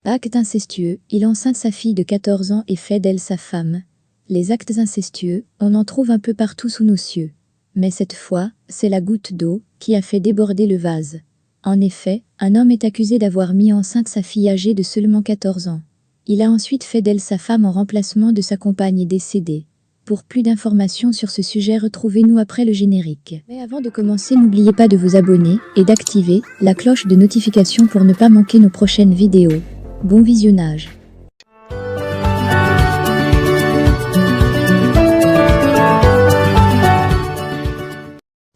Acte incestueux, il enceinte sa fille de 14 ans et fait d'elle sa femme. Les actes incestueux, on en trouve un peu partout sous nos cieux. Mais cette fois, c'est la goutte d'eau qui a fait déborder le vase. En effet, un homme est accusé d'avoir mis enceinte sa fille âgée de seulement 14 ans. Il a ensuite fait d'elle sa femme en remplacement de sa compagne décédée. Pour plus d'informations sur ce sujet, retrouvez-nous après le générique. Mais avant de commencer, n'oubliez pas de vous abonner et d'activer la cloche de notification pour ne pas manquer nos prochaines vidéos. Bon visionnage.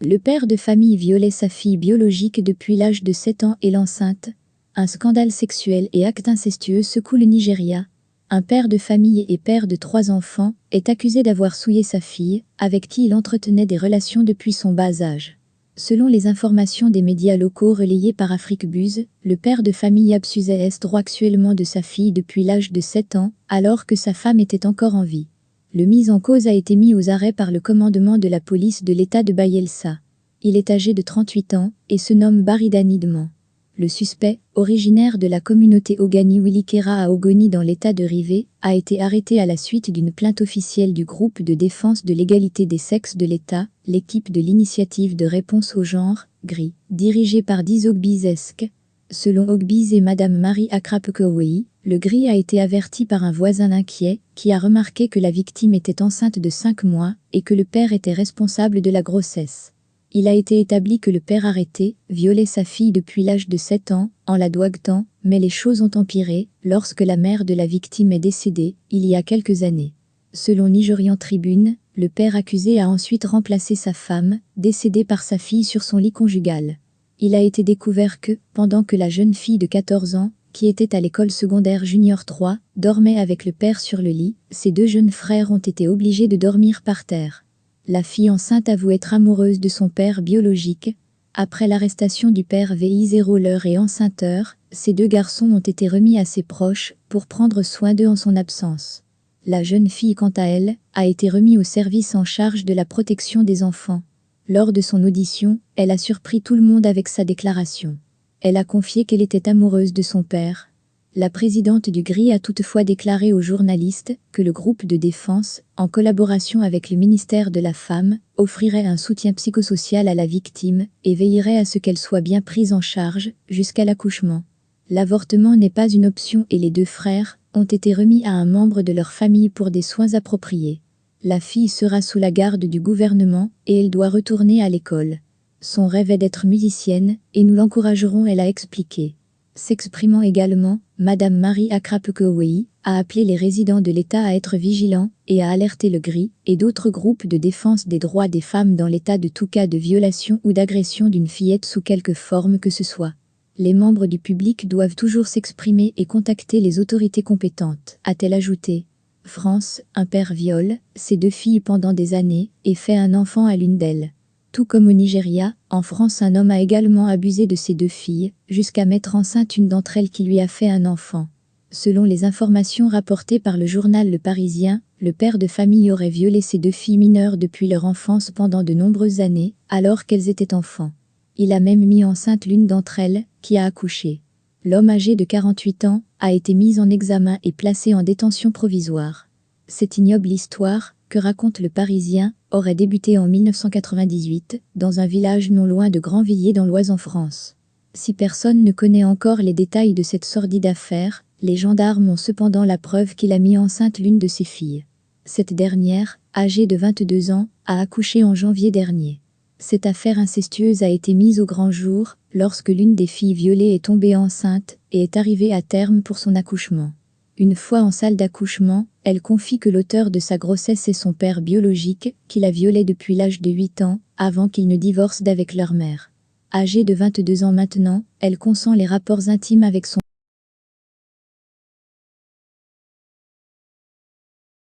Le père de famille violait sa fille biologique depuis l'âge de 7 ans et l'enceinte. Un scandale sexuel et acte incestueux secoue le Nigeria. Un père de famille et père de 3 enfants est accusé d'avoir souillé sa fille, avec qui il entretenait des relations depuis son bas âge. Selon les informations des médias locaux relayées par Afrique Buzz, le père de famille abusait sexuellement de sa fille depuis l'âge de 7 ans, alors que sa femme était encore en vie. Le mis en cause a été mis aux arrêts par le commandement de la police de l'État de Bayelsa. Il est âgé de 38 ans et se nomme Baridani Dman. Le suspect, originaire de la communauté Ogani Wilikera à Ogoni dans l'État de Rivers, a été arrêté à la suite d'une plainte officielle du groupe de défense de l'égalité des sexes de l'État, l'équipe de l'initiative de réponse au genre, GRI, dirigée par 10 Ogbizesk. Selon Ogbiz et Madame Marie Akrapekowei, le GRI a été averti par un voisin inquiet qui a remarqué que la victime était enceinte de 5 mois et que le père était responsable de la grossesse. Il a été établi que le père arrêté violait sa fille depuis l'âge de 7 ans, en la doigtant, mais les choses ont empiré lorsque la mère de la victime est décédée, il y a quelques années. Selon Nigerian Tribune, le père accusé a ensuite remplacé sa femme, décédée par sa fille sur son lit conjugal. Il a été découvert que, pendant que la jeune fille de 14 ans, qui était à l'école secondaire Junior 3, dormait avec le père sur le lit, ses 2 jeunes frères ont été obligés de dormir par terre. La fille enceinte avoue être amoureuse de son père biologique. Après l'arrestation du père VI Roller et enceinteur, ces 2 garçons ont été remis à ses proches pour prendre soin d'eux en son absence. La jeune fille, quant à elle, a été remise au service en charge de la protection des enfants. Lors de son audition, elle a surpris tout le monde avec sa déclaration. Elle a confié qu'elle était amoureuse de son père. La présidente du GRI a toutefois déclaré aux journalistes que le groupe de défense, en collaboration avec le ministère de la Femme, offrirait un soutien psychosocial à la victime et veillerait à ce qu'elle soit bien prise en charge jusqu'à l'accouchement. L'avortement n'est pas une option et les 2 frères ont été remis à un membre de leur famille pour des soins appropriés. La fille sera sous la garde du gouvernement et elle doit retourner à l'école. Son rêve est d'être musicienne et nous l'encouragerons, elle a expliqué. S'exprimant également, Madame Marie Akrapekowei a appelé les résidents de l'État à être vigilants et à alerter le GRI et d'autres groupes de défense des droits des femmes dans l'État de tout cas de violation ou d'agression d'une fillette sous quelque forme que ce soit. Les membres du public doivent toujours s'exprimer et contacter les autorités compétentes, a-t-elle ajouté. France, un père viole ses 2 filles pendant des années et fait un enfant à l'une d'elles. Tout comme au Nigeria, en France un homme a également abusé de ses 2 filles, jusqu'à mettre enceinte une d'entre elles qui lui a fait un enfant. Selon les informations rapportées par le journal Le Parisien, le père de famille aurait violé ses 2 filles mineures depuis leur enfance pendant de nombreuses années, alors qu'elles étaient enfants. Il a même mis enceinte l'une d'entre elles, qui a accouché. L'homme âgé de 48 ans a été mis en examen et placé en détention provisoire. Cette ignoble histoire, que raconte Le Parisien, aurait débuté en 1998, dans un village non loin de Grandvilliers dans l'Oise en France. Si personne ne connaît encore les détails de cette sordide affaire, les gendarmes ont cependant la preuve qu'il a mis enceinte l'une de ses filles. Cette dernière, âgée de 22 ans, a accouché en janvier dernier. Cette affaire incestueuse a été mise au grand jour, lorsque l'une des filles violées est tombée enceinte et est arrivée à terme pour son accouchement. Une fois en salle d'accouchement, elle confie que l'auteur de sa grossesse est son père biologique, qui la violait depuis l'âge de 8 ans, avant qu'il ne divorce d'avec leur mère. Âgée de 22 ans maintenant, elle consent les rapports intimes avec son